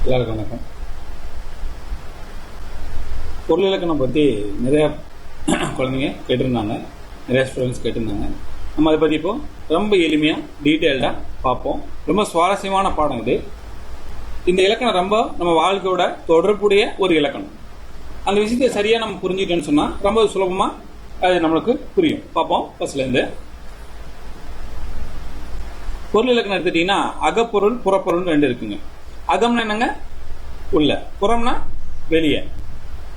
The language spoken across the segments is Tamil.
எல்லாருக்கும் வணக்கம். பொருள் இலக்கணம் பற்றி நிறையா குழந்தைங்க கேட்டிருந்தாங்க, நிறையா ஸ்டூடெண்ட்ஸ் கேட்டிருந்தாங்க. நம்ம அதை பற்றி இப்போ ரொம்ப எளிமையாக டீட்டெயில்டாக பார்ப்போம். ரொம்ப சுவாரஸ்யமான பாடம் இது. இந்த இலக்கணம் ரொம்ப நம்ம வாழ்க்கையோட தொடர்புடைய ஒரு இலக்கணம். அந்த விஷயத்தை சரியாக நம்ம புரிஞ்சுக்கிட்டோன்னு சொன்னால் ரொம்ப சுலபமாக அது நம்மளுக்கு புரியும். பார்ப்போம். ஃபர்ஸ்ட்லேருந்து பொருள் இலக்கணம் எடுத்துட்டீங்கன்னா அகப்பொருள் புறப்பொருள் ரெண்டு இருக்குங்க. அகம்னா என்னங்க? உள்ள. புறம்னா வெளியே.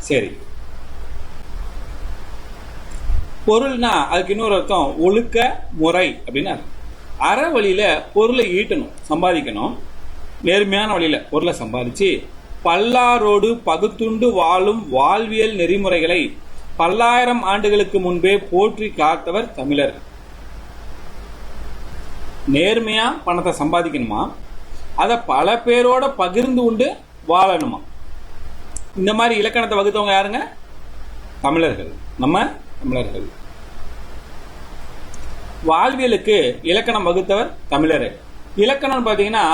சரி, பொருள்னா அதுக்கு இன்னொரு அர்த்தம் ஒழுக்க முறை அப்படின்னு. அற வழியில பொருளை ஈட்டணும், சம்பாதிக்கணும். நேர்மையான வழியில பொருளை சம்பாதிச்சு பல்லாரோடு பகுத்துண்டு வாழும் வாழ்வியல் நெறிமுறைகளை பல்லாயிரம் ஆண்டுகளுக்கு முன்பே போற்றி காத்தவர் தமிழர். நேர்மையா பணத்தை சம்பாதிக்கணுமா, அதை பல பேரோட பகிர்ந்து உண்டு வாழணுமா. இந்த மாதிரி இலக்கணத்தை வகுத்தவங்க யாருங்க? தமிழர்கள். நம்ம தமிழர்கள். வாழ்வியலுக்கு இலக்கணம் வகுத்தவர் தமிழர். இலக்கணம் பார்த்தீங்கன்னா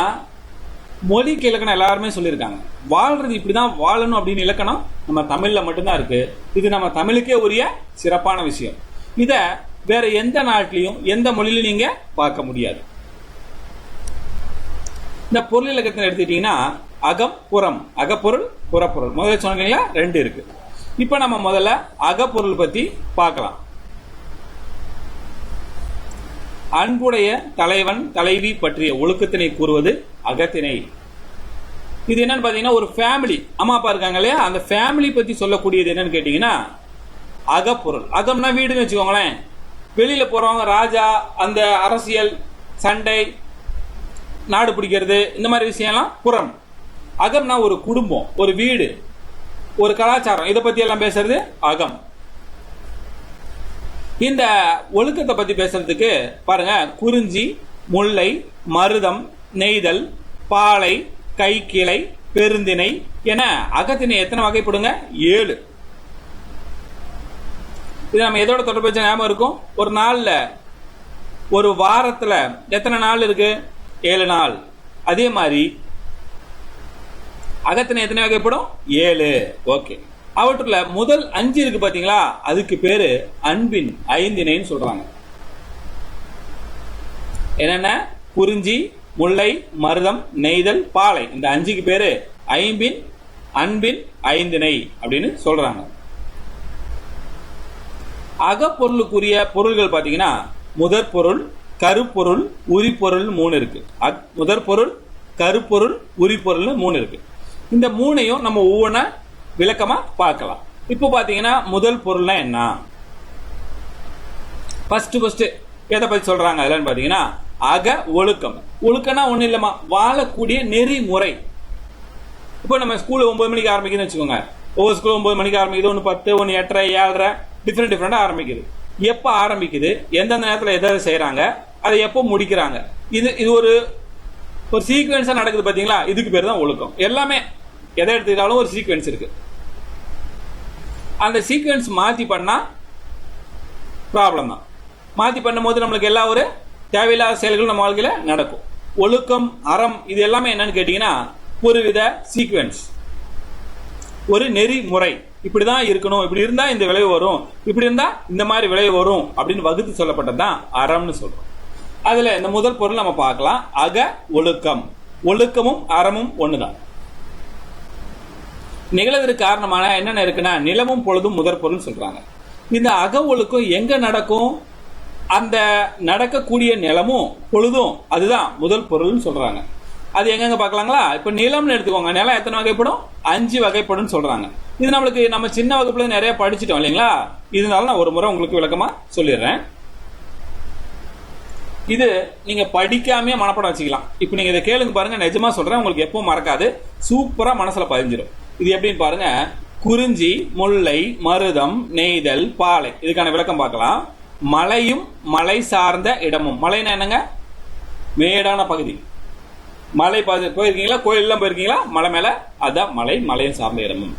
மொழிக்கு இலக்கணம் எல்லாருமே சொல்லியிருக்காங்க. வாழ்றது இப்படிதான் வாழணும் அப்படின்னு இலக்கணம் நம்ம தமிழ்ல மட்டும்தான் இருக்கு. இது நம்ம தமிழுக்கே உரிய சிறப்பான விஷயம். இத வேற எந்த நாட்டிலையும் எந்த மொழியிலும் நீங்க பார்க்க முடியாது. இந்த பொருள் இலக்கணத்தை எடுத்துக்கிட்டீங்கன்னா அகம் புறம், அகப்பொருள் புறப்பொருள் முதல்ல சொன்னீங்களா, ரெண்டு இருக்கு. இப்ப நம்ம முதல்ல அகப்பொருள் பத்தி பார்க்கலாம். அன்புடைய தலைவன் தலைவி பற்றிய ஒழுக்கத்தினை கூறுவது அகத்தினை. இது என்னன்னு பாத்தீங்கன்னா ஒரு ஃபேமிலி, அம்மா அப்பா இருக்காங்க இல்லையா, அந்த ஃபேமிலி பத்தி சொல்லக்கூடியது என்னன்னு கேட்டீங்கன்னா அகப்பொருள். அகம்னா வீடுன்னு வச்சுக்கோங்களேன். வெளியில போறவங்க ராஜா, அந்த அரசியல் சண்டை, நாடு பிடிக்கிறது, இந்த மாதிரி விஷயம்லாம் புறம். அகம்னா ஒரு குடும்பம், ஒரு வீடு, ஒரு கலாச்சாரம், இதை பத்தி எல்லாம் பேசுறது அகம். இந்த ஒழுக்கத்தை பத்தி பேசுறதுக்கு பாருங்க, குறிஞ்சி, முல்லை, மருதம், நெய்தல், பாலை, கைக்கிளை, பெருந்திணை என அகத்திணை எத்தனை வகைப்படுங்க? 7. இது நம்ம எதோட தொடர்பு வச்ச ஞாபகம் இருக்கும்? ஒரு நாள்ல, ஒரு வாரத்துல எத்தனை நாள் இருக்கு? 7 நாள். அதே மாதிரி அகத்திணை எத்தனை வகைப்படும்? 7. ஓகே. அவற்றுல முதல் 5 இருக்கு பாத்தீங்களா, அதுக்கு பேரு அன்பின் ஐந்திணைன்னு சொல்றாங்க. என்னென்ன? குறிஞ்சி, முல்லை, மருதம், நெய்தல், பாலை, இந்த 5க்கு பேரு அன்பின் ஐந்திணை அப்படின்னு சொல்றாங்க. அகப்பொருளுக்குரிய பொருள்கள் பாத்தீங்கன்னா முதற் பொருள், கருப்பொருள், உரிப்பொருள் 3 இருக்கு. முதற் பொருள், கருப்பொருள், உரிப்பொருள் 3 இருக்கு. இந்த 3ஐயும் நம்ம ஒவ்வொன்றா விளக்கமா பார்க்கலாம். இப்போ பாத்தீங்கன்னா முதல் பொருள்னா என்ன? ஃபர்ஸ்ட் எதை பத்தி சொல்றாங்க அதுலன்னு பாத்தீங்கன்னா அக ஒழுக்கம். ஒழுக்கம்னா ஒண்ணு இல்லமா, வாழக்கூடிய நெறிமுறை. இப்போ நம்ம ஸ்கூல் 9 மணிக்கு ஆரம்பிக்குதுன்னு வச்சுக்கோங்க. ஒவ்வொரு ஸ்கூல் 9 மணிக்கு ஆரம்பிக்குது, 1 10, 1 8:30, 7:30, டிஃப்ரெண்டா ஆரம்பிக்குது. எப்ப ஆரம்பிக்குது, எந்தெந்த நேரத்தில் எதை செய்யறாங்க, அதை எப்போ முடிக்கிறாங்க, இது ஒரு சீக்வன்ஸா நடக்குது பாத்தீங்களா, இதுக்கு பேர் தான் ஒழுக்கம். எல்லாமே எதை எடுத்துக்கிட்டாலும் ஒரு சீக்வன்ஸ் இருக்கு. அந்த சீக்வன்ஸ் மாத்தி பண்ணா ப்ராப்ளம் தான். மாத்தி பண்ணும் போது நம்மளுக்கு எல்லா ஒரு தேவையில்லாத செயல்கள் நம்ம வாழ்க்கையில நடக்கும். ஒழுக்கம், அறம், இது எல்லாமே என்னன்னு கேட்டீங்கன்னா ஒரு வித சீக்வன்ஸ், ஒரு நெறிமுறை. இப்படிதான் இருக்கணும், இப்படி இருந்தா இந்த விளைவு வரும், இப்படி இருந்தா இந்த மாதிரி விளைவு வரும் அப்படின்னு வகுத்து சொல்லப்பட்டதுதான் அறம்னு சொல்றோம். அதுல இந்த முதல் பொருள் நம்ம பார்க்கலாம், அக ஒழுக்கம். ஒழுக்கமும் அறமும் ஒண்ணுதான். நிகழ்வதற்கு காரணமான என்னென்ன இருக்குன்னா நிலமும் பொழுதும் முதற் பொருள் சொல்றாங்க. இந்த அக ஒழுக்கம் எங்க நடக்கும்? அந்த நடக்கக்கூடிய நிலமும் பொழுதும் அதுதான் முதல் பொருள்னு சொல்றாங்க. அது எங்க பார்க்கலாங்களா? இப்ப நிலம்னு எடுத்துக்கோங்க. நிலம் எத்தனை வகைப்படும்? 5 வகைப்படும் சொல்றாங்க. இது நம்மளுக்கு நம்ம சின்ன வகுப்புல நிறைய படிச்சுட்டோம் இல்லைங்களா? இதனால நான் ஒரு முறை உங்களுக்கு விளக்கமா சொல்லிடுறேன். இது நீங்க படிக்காம மனப்பாடம் வச்சுக்கலாம். இப்ப நீங்க இதை கேளுங்க பாருங்க, நிஜமா சொல்றேன், உங்களுக்கு எப்பவும் மறக்காது, சூப்பரா மனசுல பதிஞ்சிடும். இது எப்படின்னு பாருங்க. குறிஞ்சி, முல்லை, மருதம், நெய்தல், பாலை, இதுக்கான விளக்கம் பார்க்கலாம். மலையும் மலை சார்ந்த இடமும். மலைன்னா என்னங்க? மேடான பகுதி. மலை போயிருக்கீங்களா? கோயிலெல்லாம் போயிருக்கீங்களா? மலை மேல, அதான் மலை, மலையும் சார்ந்த இடமும்.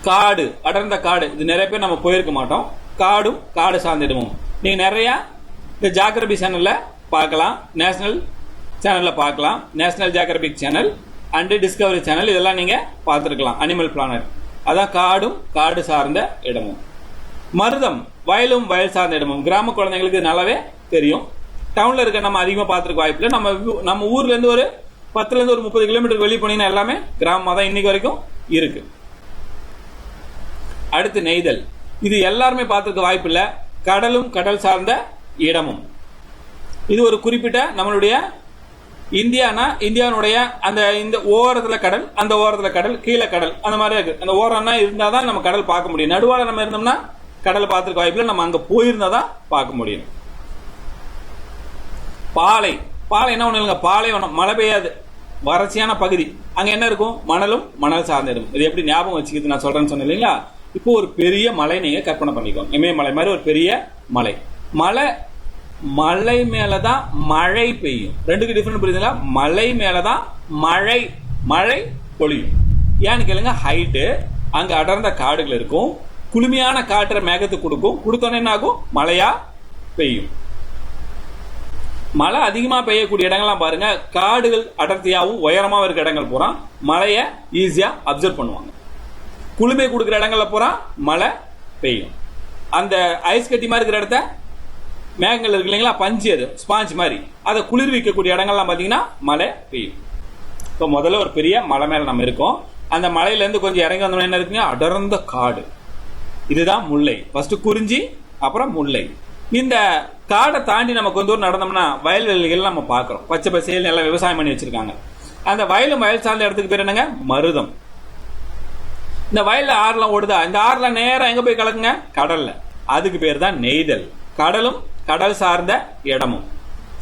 காடு, அடர்ந்த காடு, இது நிறைய பேர் நம்ம போயிருக்க மாட்டோம். காடும் காடு சார்ந்த இடமும். நீங்க நிறைய இந்த ஜாகிரபி சேனல்ல பார்க்கலாம். நேஷனல் சேனலில் பார்க்கலாம். National geographic channel and Discovery channel இதெல்லாம் நீங்கள் பார்த்துருக்கலாம். அனிமல் பிளானட் அதான் காடும் காடு சார்ந்த இடமும். மருதம் வயலும் வயல் சார்ந்த இடமும். கிராம குழந்தைங்களுக்கு நல்லாவே தெரியும். டவுனில் இருக்க நம்ம அதிகமாக பார்த்துருக்க வாய்ப்பில்லை. நம்ம ஊர்லேருந்து ஒரு 10 ஒரு 30 கிலோமீட்டர் வெளியே போனீங்கன்னா எல்லாமே கிராமமாக தான் இன்னைக்கு வரைக்கும் இருக்கு. அடுத்து நெய்தல். இது எல்லாருமே பார்த்துருக்க வாய்ப்பில்லை. கடலும் கடல் சார்ந்த இடமும். இது ஒரு குறிப்பிட்ட நம்மளுடைய இந்தியாவுடைய இந்த ஓரத்தில் கடல், அந்த ஓரத்தில் கடல், கீழே கடல், அந்த மாதிரி இருக்கு. அந்த ஓரம்னா இருந்தால் தான் நம்ம கடல் பார்க்க முடியும். நடுவால நம்ம இருந்தோம்னா கடல் பார்த்துருக்க வாய்ப்பில்லை. நம்ம அங்கே போயிருந்தா தான் பார்க்க முடியும். பாலை. பாலை என்ன ஒண்ணு இல்லைங்க, பாலைவனம், மழை பெய்யாது, வறட்சியான பகுதி. அங்க என்ன இருக்கும்? மணலும் மணல் சார்ந்த இடம். இது எப்படி ஞாபகம் வச்சுக்கிது நான் சொல்றேன்னு சொன்னேன் இல்லைங்களா? இப்போ ஒரு பெரிய மலை நீங்க கற்பனை பண்ணிக்கோங்க. இமயமலை மாதிரி ஒரு பெரிய மலை. மலை மேலதான் மழை பெய்யும். ரெண்டுக்கு டிஃபரெண்ட் புரியுதுங்களா? மலை மேலதான் மழை பொழியும். ஏன்னு கேளுங்க, ஹைட்டு, அங்க அடர்ந்த காடுகள் இருக்கும். குளுமையான காற்றை மேகத்துக்கு கொடுத்தோன்னே என்ன ஆகும்? மழையா பெய்யும். மழை அதிகமா பெய்யக்கூடிய இடங்கள்லாம் பாருங்க, காடுகள் அடர்த்தியாகவும் உயரமாகவும் இருக்க இடங்கள் பூரா மழையை ஈஸியா அப்சர்வ் பண்ணுவாங்க. குளுமை கொடுக்குற இடங்கள்ல பூரா மழை பெய்யும். அந்த ஐஸ் கட்டி மாதிரி இருக்கிற இடத்த மேகங்கள் இருக்கு இல்லைங்களா, பஞ்சு, அது ஸ்பாஞ்ச் மாதிரி, அதை குளிர்விக்கக்கூடிய இடங்கள்லாம் பார்த்தீங்கன்னா மழை பெய்யும். இப்போ முதல்ல ஒரு பெரிய மலை மேல நம்ம இருக்கோம். அந்த மலையிலேருந்து கொஞ்சம் இறங்கி வந்தோம்னா என்ன இருக்குங்க? அடர்ந்த காடு. இதுதான் முல்லை. ஃபர்ஸ்ட் குறிஞ்சி, அப்புறம் முல்லை. இந்த காடை தாண்டி நம்ம கொஞ்ச தூரம் நடந்தோம்னா வயல்வெளிகள் நம்ம பார்க்குறோம். பச்சை பசையில் எல்லாம் விவசாயம் பண்ணி வச்சிருக்காங்க. அந்த வயலும் வயல் சார்ந்த இடத்துக்கு பேர் என்னங்க? மருதம். இந்த வயல்ல ஆறுலாம் ஓடுதா, இந்த ஆறுல நேரம் எங்க போய் கலக்குங்க? கடல்ல. அதுக்கு பேர் தான் நெய்தல். கடலும் கடல் சார்ந்த இடமும்.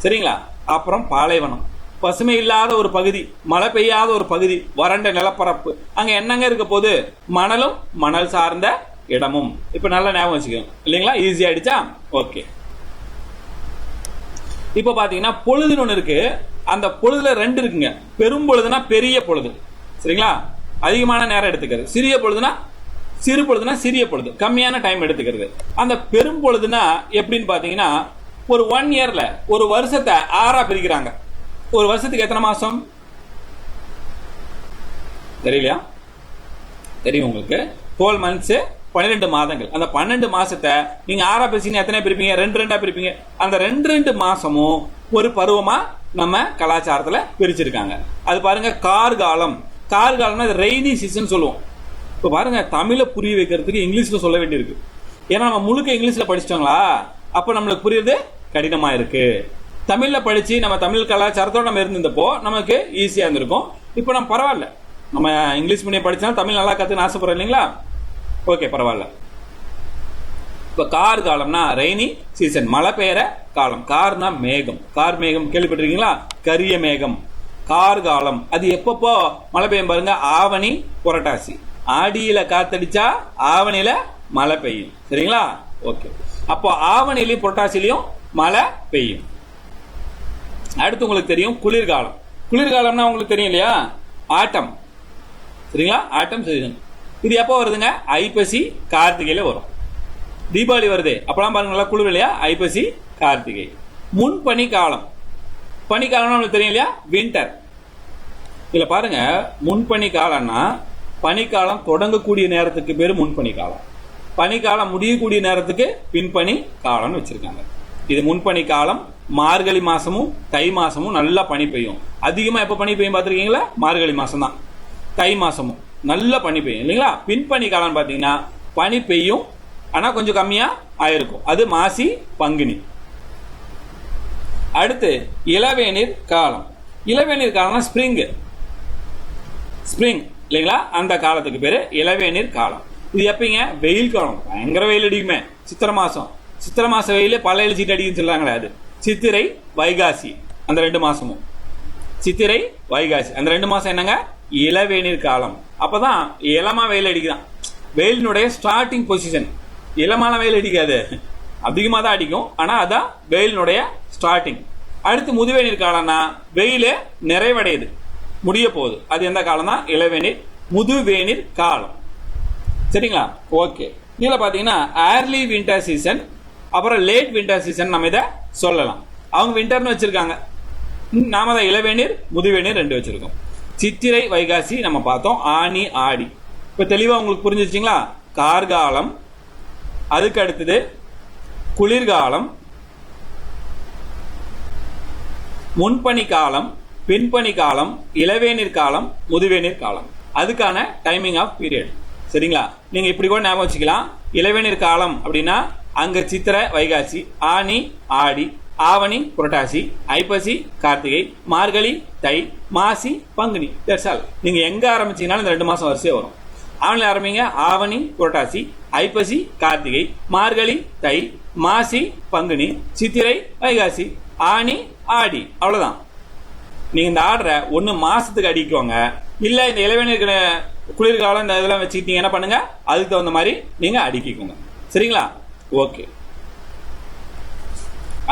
சரிங்களா? அப்புறம் பாலைவனம், பசுமை இல்லாத ஒரு பகுதி, மழை பெய்யாத ஒரு பகுதி, வறண்ட நிலப்பரப்பு. அங்க என்னங்க இருக்க போது? மணலும் மணல் சார்ந்த இடமும். இப்ப நல்லா ஞாபகம் வச்சுக்கோங்க இல்லைங்களா? ஈஸி ஆயிடுச்சா? ஓகே. இப்ப பாத்தீங்கன்னா பொழுதுன்னு ஒண்ணு இருக்கு. அந்த பொழுதுல ரெண்டு இருக்குங்க. பெரும் பொழுதுனா பெரிய பொழுது, சரிங்களா, அதிகமான நேரம் எடுத்துக்கிறது. சிறிய பொழுதுனா சிறு பொழுதுனா சிறிய பொழுது, கம்மியான டைம் எடுத்துக்கிறது. அந்த பெரும் பொழுதுனா எப்படின்னு பாத்தீங்கன்னா, ஒரு 1 இயர்ல ஒரு வருஷத்தை 6ஆ பிரிக்கிறாங்க. ஒரு வருஷத்துக்கு எத்தனை மாசம் தெரியலையா? தெரியும் உங்களுக்கு. 12 months, 12 மாதங்கள். அந்த 12 மாசத்தை நீங்க 6ஆ பிரிச்சீங்கன்னா எத்தனை பிரிப்பீங்க? 2 பிரிப்பீங்க. அந்த 2 மாசமும் ஒரு பருவமா நம்ம கலாச்சாரத்துல பிரிச்சிருக்காங்க. அது பாருங்க, கார்காலம். கார்காலம்னா ரெய்னி சீசன் சொல்லுவோம். இப்போ பாருங்க, தமிழை புரிய வைக்கிறதுக்கு இங்கிலீஷ்ல சொல்ல வேண்டியிருக்கு. ஏன்னா நம்ம முழுக்க இங்கிலீஷ்ல படிச்சிட்டோங்களா, அப்ப நம்மளுக்கு புரியுறது கடினமா இருக்கு. தமிழ்ல படிச்சு நம்ம தமிழ் கலாச்சாரத்தோட நம்ம இருந்திருந்தப்போ நமக்கு ஈஸியா இருந்திருக்கும். இப்போ நம்ம பரவாயில்ல, நம்ம இங்கிலீஷ் மீடியம் படிச்சா தமிழ் நல்லா கத்துன்னு ஆசைப்படுறோம் இல்லைங்களா? ஓகே, பரவாயில்ல. இப்ப கார் காலம்னா ரெய்னி சீசன், மழை பெய்யற காலம். கார்னா மேகம். கார் மேகம் கேள்விப்பட்டிருக்கீங்களா? கரிய மேகம். கார் காலம் அது எப்பப்போ மழை பெய்யும் பாருங்க? ஆவணி, புரட்டாசி. ஆடியில காத்தடிச்சா ஆவணியில மழை பெய்யும். சரிங்களா? ஓகே. அப்போ ஆவணிலையும் புரட்டாசிலையும் மழை பெய்யும். அடுத்து உங்களுக்கு தெரியும் குளிர்காலம். குளிர்காலம்னா உங்களுக்கு தெரியும் இல்லையா? ஆட்டம். சரிங்களா? ஆட்டம் சீசன். இது எப்போ வருதுங்க? ஐப்பசி கார்த்திகையில வரும். தீபாவளி வருது அப்பெல்லாம் பாருங்க, நல்லா குளிர் இல்லையா? ஐப்பசி கார்த்திகை. முன்பனி காலம். பனிக்காலம்னா உங்களுக்கு தெரியும் இல்லையா? வின்டர். இதுல பாருங்க, முன்பனி காலம்னா பனிக்காலம் தொடங்கக்கூடிய நேரத்துக்கு பேரு முன்பனி காலம். பனிக்காலம் முடியக்கூடிய நேரத்துக்கு பின்பனி காலம்னு வச்சிருக்காங்க. இது முன்பனி காலம். மார்கழி மாசமும் தை மாசமும் நல்லா பனி பெய்யும். அதிகமா எப்ப பனி பெய்யும் பாத்திருக்கீங்களா? மார்கழி மாசம் தான். தை மாசமும் நல்ல பனி பெய்யும் இல்லைங்களா? பின்பனி காலம் பாத்தீங்கன்னா பனி பெய்யும், ஆனா கொஞ்சம் கம்மியா ஆயிருக்கும். அது மாசி பங்குனி. அடுத்து இளவேநீர் காலம். இளவேநீர் காலம்னா ஸ்பிரிங் இல்லைங்களா? அந்த காலத்துக்கு பேரு இளவேநீர் காலம். இது எப்பங்க? வெயில் காலம். பயங்கர வெயில் அடிக்குமே. சித்திரை மாசம். சித்திரை மாச வெயில பல சீட்டு அடிக்குன்னு சொல்றாங்களே, அது சித்திரை வைகாசி. அந்த 2 மாசமும் சித்திரை வைகாசி, அந்த 2 மாசம் என்னங்க? இளவேநீர் காலம். அப்பதான் இளமா வெயில் அடிக்குதான். வெயிலினுடைய ஸ்டார்டிங் பொசிஷன். இளமான வெயில் அடிக்காது, அதிகமா தான் அடிக்கும். ஆனா அதான் வெயிலினுடைய ஸ்டார்டிங். அடுத்து முதுவேநீர் காலம்னா வெயில நிறைவடையுது, முடிய போகுது. அது எந்த காலம் தான்? இளவேநீர், முதுவேநீர் காலம். சரிங்களா? ஓகே. இதுல பாத்தீங்கன்னா ஏர்லி வின்டர் சீசன், அப்புறம் லேட் வின்டர் சீசன் நம்ம இதை சொல்லலாம். அவங்க வின்டர்னு வச்சிருக்காங்க. நாம தான் இளவேநீர் முதுவேநீர் 2 வச்சிருக்கோம். சித்திரை வைகாசி நம்ம பார்த்தோம். ஆனி ஆடி. இப்ப தெளிவா உங்களுக்கு புரிஞ்சிருச்சுங்களா? கார்காலம், அதுக்கு அடுத்தது குளிர்காலம், முன்பனி காலம், பின்பனி காலம், இளவேநீர் காலம், முதுவேநீர் காலம். அதுக்கான டைமிங் ஆஃப் பீரியட். சரிங்களா? நீங்க இப்படி கூட ஞாபகம் வச்சுக்கலாம். இளவேநீர் காலம் அப்படின்னா அங்க சித்திரை வைகாசி, ஆனி ஆடி, ஆவணி புரட்டாசி, ஐப்பசி கார்த்திகை, மார்கழி தை, மாசி பங்குனி. That's all. நீங்க எங்க ஆரம்பிச்சீங்கன்னாலும் இந்த 2 மாசம் வரிசையா வரும். ஆவணில ஆரம்பிங்க. ஆவணி புரட்டாசி, ஐப்பசி கார்த்திகை, மார்கழி தை, மாசி பங்குனி, சித்திரை வைகாசி, ஆனி ஆடி. அவ்வளவுதான். நீங்க இந்த ஆர்டரை ஒன்னு மாசத்துக்கு அடிக்குவாங்க, இல்ல இந்த இளவேநீர் குளிர்காலம் இந்த இதெல்லாம் வச்சுக்கிட்டீங்க என்ன பண்ணுங்க, அதுக்கு தகுந்த மாதிரி நீங்க அடிக்கிக்கோங்க. சரிங்களா? ஓகே.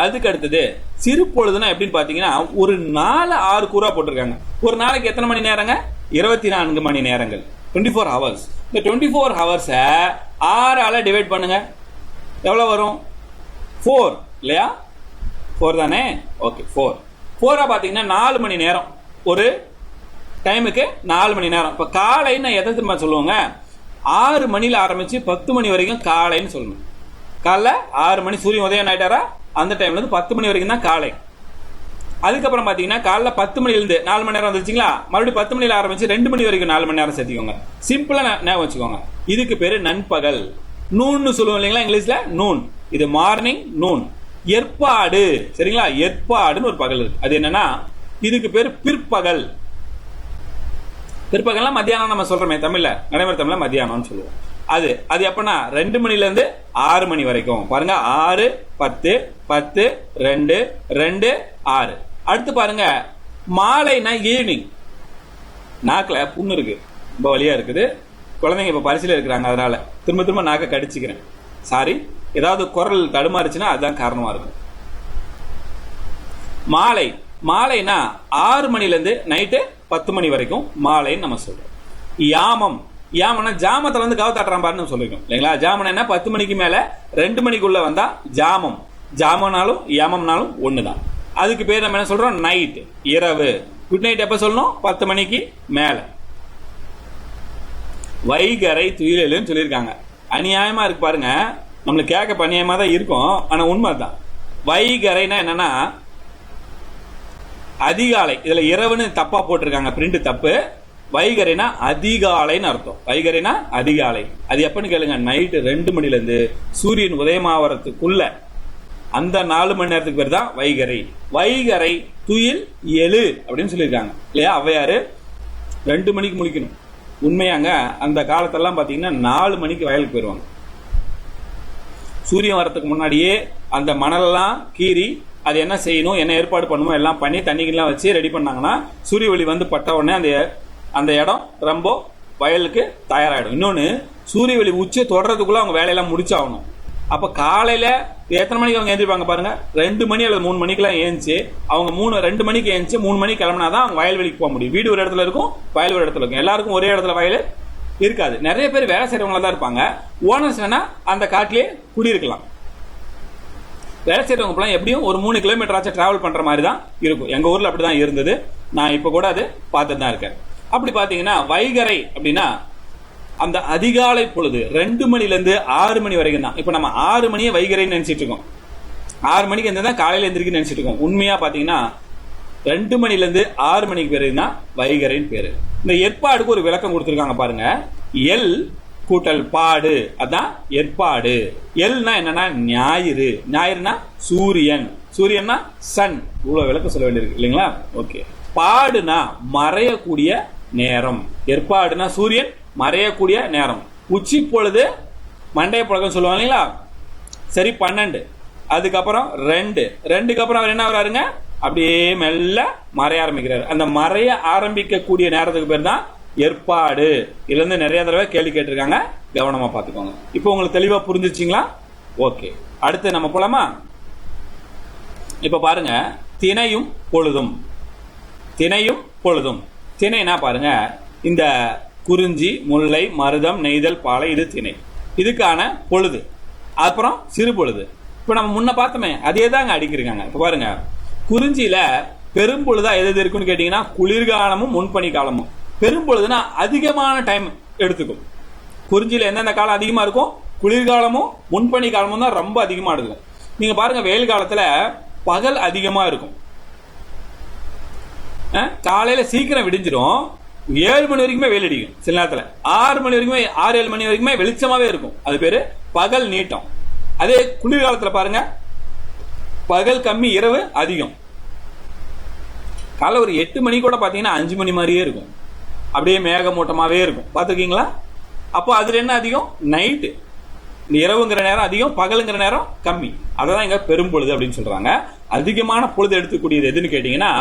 அதுக்கு அடுத்தது சிறு பொழுதுனா எப்படின்னு பாத்தீங்கன்னா, ஒரு 4 கூறா போட்டிருக்காங்க. ஒரு நாளைக்கு எத்தனை மணி நேரங்க? 24 மணி நேரங்கள், 24 ஹவர்ஸ். இந்த 24 ஹவர்ஸை 6ஆல டிவைட் பண்ணுங்க. எவ்வளவு வரும்? 4 இல்லையா? 4 தானே? ஓகே. 4 பாத்தீங்கன்னா 4 மணி நேரம். ஒரு டைமுக்கு 4 மணி நேரம். இப்ப காலைன்னு எதை திரும்ப சொல்லுவாங்க? 6 மணில ஆரம்பிச்சு 10 மணி வரைக்கும் காலைன்னு சொல்லணும். காலைல 6 மணி சூரியன் உதயம் ஆயிட்டாரா, அந்த டைம்ல இருந்து 10 மணி வரைக்கும் தான் காலை. அதுக்கப்புறம் பாத்தீங்கன்னா காலைல 10 மணில இருந்து 4 மணி நேரம் வந்துச்சுங்களா, மறுபடியும் 10 மணில ஆரம்பிச்சு 2 மணி வரைக்கும் 4 மணி நேரம் சேர்த்துக்கோங்க. சிம்பிளா ஞாபகம் வச்சுக்கோங்க. இதுக்கு பேரு நண்பகல். நூன்னு சொல்லுவோம் இல்லைங்களா இங்கிலீஷ்ல? நூன். இது மார்னிங் நூன். ஏற்பாடு. சரிங்களா? ஏற்பாடுன்னு ஒரு பகல் இருக்கு. அது என்னன்னா, இதுக்கு பேரு பிற்பகல். பிற்பகல்னா மத்தியானம் நம்ம சொல்றோமே தமிழ்ல, நடைமுறை தமிழ்ல மத்தியானம்னு சொல்லுவோம். அது எப்பனா 2 மணில இருந்து 6 மணி வரைக்கும். பாருங்க, 6 10 10 2 2 6. அடுத்து பாருங்க, மாலைனா ஈவினிங். நாக்குல புண்ணு இருக்கு, ரொம்ப வலியா இருக்குது. குழந்தைங்க இப்ப பரிசையில இருக்கிறாங்க, அதனால திரும்ப நாக்க கடிச்சுக்கிறேன். சாரி. ஏதாவது குரல் தடுமாறுச்சுன்னா அதுதான் காரணமா இருக்கும். மாலைனா 6 மணில இருந்து நைட்டு 10 மணி வரைக்கும் மாலைன்னு நம்ம சொல்றோம். யாமம்னா ஜாமத்துல வந்து கவ தட்டுறான் பாருன்னு சொல்லிருக்கோம் இல்லைங்களா? ஜாமம் என்ன? 10 மணிக்கு மேல 2 மணிக்குள்ள வந்தா ஜாமம். ஜாமனாலும் யாமம்னாலும் ஒண்ணுதான். அதுக்கு பேர் நம்ம என்ன சொல்றோம்? நைட், இரவு. குட் நைட் எப்ப சொல்லணும்? 10 மணிக்கு மேல. வைகரை துயிலுன்னு சொல்லியிருக்காங்க. அநியாயமா இருக்கு பாருங்க. நம்மளுக்கு கேட்க அநியாயமா தான் இருக்கும், ஆனா உண்மைதான். வைகரைனா என்னன்னா அதிகாலை. இதுல இரவுன்னு தப்பா போட்டிருக்காங்க, பிரிண்ட் தப்பு. வைகரைனா அதிகாலைன்னு அர்த்தம். வைகரைனா அதிகாலை. அது எப்பன்னு கேளுங்க, நைட்டு 2 மணில இருந்து சூரியன் உதயமாவறதுக்குள்ள அந்த 4 மணி நேரத்துக்கு பேர் தான் வைகரை. வைகரை துயில் எழு அப்படின்னு சொல்லியிருக்காங்க இல்லையா? அவ்வையாரு 2 மணிக்கு முழிக்கணும். உண்மையாங்க, அந்த காலத்தெல்லாம் பாத்தீங்கன்னா 4 மணிக்கு வயலுக்கு போயிடுவாங்க. சூரியன் வரத்துக்கு முன்னாடியே அந்த மணலெல்லாம் கீறி அது என்ன செய்யணும், என்ன ஏற்பாடு பண்ணுமோ எல்லாம் பண்ணி தண்ணிக்கெல்லாம் வச்சு ரெடி பண்ணாங்கன்னா சூரிய ஒளி வந்து பட்ட உடனே அந்த இடம் ரொம்ப வயலுக்கு தயாராகிடும். இன்னொன்று, சூரிய ஒளி உச்சி தொடறதுக்குள்ள அவங்க வேலையெல்லாம் முடிச்சாகணும். அப்போ காலையில எத்தனை மணிக்கு அவங்க எழுந்திருப்பாங்க பாருங்க? 2 மணி அல்லது 3 மணிக்கெல்லாம் ஏஞ்சி அவங்க 2 மணிக்கு ஏஞ்சி 3 மணிக்கு கிளம்பினாதான் அவங்க வயல்வெளிக்கு போக முடியும். வீடு ஒரு இடத்துல இருக்கும், வயல் ஒரு இடத்துல இருக்கும். எல்லாருக்கும் ஒரே இடத்துல வயல் இருக்காது. நிறைய பேர் வேலை செய்யறவங்களா தான் இருப்பாங்க. ஓனர்ஸ் வேணா அந்த காட்டிலேயே குடியிருக்கலாம். வேலை செய்யறவங்க எப்படியும் ஒரு 3 கிலோமீட்டர் ஆச்சு டிராவல் பண்ற மாதிரி தான் இருக்கும். எங்க ஊர்ல அப்படிதான் இருந்தது. நான் இப்ப கூட அது பார்த்துட்டு தான் இருக்கேன். அப்படி பாத்தீங்கன்னா வைகரை அப்படின்னா அந்த அதிகாலை பொழுது 2 மணில இருந்து 6 மணி வரைக்கும் தான். இப்ப நம்ம 6 மணியே வைகரைன்னு நினைச்சிட்டு இருக்கோம். 6 மணிக்கு எந்த காலையில எந்திரிக்குன்னு நினைச்சிட்டு இருக்கோம். உண்மையா பாத்தீங்கன்னா 2 மணில இருந்து 6 மணிக்கு பேரு தான் வைகரைன்னு பேரு. இந்த ஏற்பாடுக்கு ஒரு விளக்கம் கொடுத்திருக்காங்க பாருங்க. எல் கூட்டல் பாடு, அதான் ஏற்பாடு. எல்னா என்னன்னா ஞாயிறு. ஞாயிறுனா சூரியன். சூரியன்னா சன். இவ்வளவு விளக்கம் சொல்ல வேண்டியிருக்கு இல்லைங்களா? ஓகே. பாடுனா மறையக்கூடிய நேரம். ஏற்பாடுனா சூரியன் மறையக்கூடிய நேரம். உச்சி பொழுது மண்டைய புழக்கம் சொல்லுவாங்க இல்லைங்களா? சரி, 12. அதுக்கப்புறம் 2க்கு அப்புறம் அவர் என்ன வராருங்க? அப்படியே மெல்ல மறைய ஆரம்பிக்கிறாரு. அந்த மறைய ஆரம்பிக்கக்கூடிய நேரத்துக்கு பேர் தான் ஏற்பாடு. இதுல இருந்து நிறைய தடவை கேள்வி கேட்டிருக்காங்க, கவனமா பாத்துக்கோங்க. இப்போ உங்களுக்கு தெளிவா புரிஞ்சிச்சிங்களா? ஓகே. அடுத்து நம்ம போலாமா? இப்ப பாருங்க, தினையும் பொழுதும். தினையும் பொழுதும். தினைனா பாருங்க, இந்த குறிஞ்சி, முல்லை, மருதம், நெய்தல், பாலை, இது திணை. இதுக்கான பொழுது. அப்புறம் சிறு பொழுது. இப்ப நம்ம முன்ன பார்த்தோமே அதே தாங்க அடிக்கிருக்காங்க. இப்ப பாருங்க, குறிஞ்சியில பெரும்பொழுதா எது இருக்குன்னு கேட்டீங்கன்னா குளிர்காலமும் முன்பனி காலமும். பெரும்பொழுதுனா அதிகமான டைம் எடுத்துக்கும். குறிஞ்சியில எந்தெந்த காலம் அதிகமா இருக்கும்? குளிர்காலமும் முன்பனி காலமும் தான் ரொம்ப அதிகமா இருக்கும். நீங்க பாருங்க, வெயில் காலத்துல பகல் அதிகமா இருக்கும். காலையில சீக்கிரம் விடிஞ்சிடும், 7 மணி வரைக்குமே வெயில் அடிக்கும். சில நேரத்துல 6 மணி வரைக்குமே 6-7 மணி வரைக்குமே வெளிச்சமாவே இருக்கும். அது பேரு பகல் நீட்டம். அதே குளிர்காலத்துல பாருங்க, பகல் கம்மி, இரவு அதிகம். காலை ஒரு 8 மணி கூட பாத்தீங்கன்னா 5 மணி மாதிரியே இருக்கும். அப்படியே மேகமூட்டமாவே இருக்கும். பாத்துருக்கீங்களா? அப்போ அதுல என்ன அதிகம்? நைட்டு. இரவுங்கிற நேரம் அதிகம், பகலுங்கிற நேரம் கம்மி. அதான் இங்க பெரும்பொழுது அப்படின்னு சொல்றாங்க. அதிகமான பொழுது எடுத்துக்கூடியது எதுன்னு கேட்டீங்கன்னா